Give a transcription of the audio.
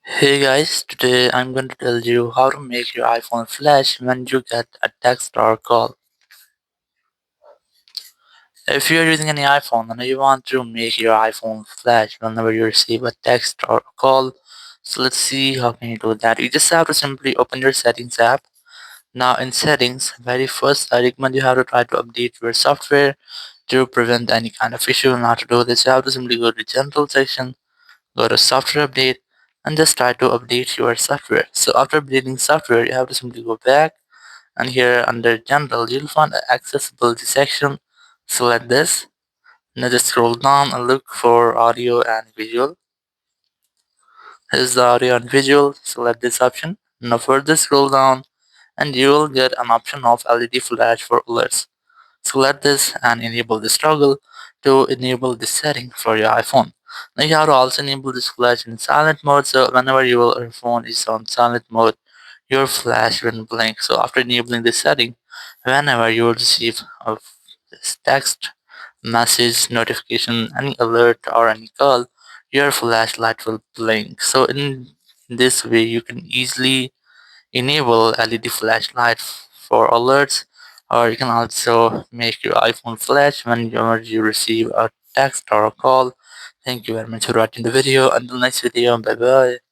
Hey guys, today I'm going to tell you how to make your iPhone flash when you get a text or call. If you're using any iPhone and you want to make your iPhone flash whenever you receive a text or a call, so let's see how can you do that. You just have to simply open your settings app. Now in settings, very first I recommend you have to try to update your software to prevent any kind of issue. Now to do this, you have to simply go to general section, go to software update, and just try to update your software. So after updating software, you have to simply go back, and here under general you'll find the accessibility section. Select this. Now just scroll down and look for audio and visual. Here's the audio and visual. Select this option. Now further scroll down and you will get an option of LED flash for alerts. Select this and enable this toggle to enable this setting for your iPhone. Now you have to also enable this flash in silent mode, so whenever your phone is on silent mode, your flash will blink. So after enabling this setting, whenever you will receive a text, message, notification, any alert or any call, your flashlight will blink. So in this way you can easily enable LED flashlight for alerts, or you can also make your iPhone flash whenever you receive a text or a call. Thank you very much for watching the video. Until next video, bye bye.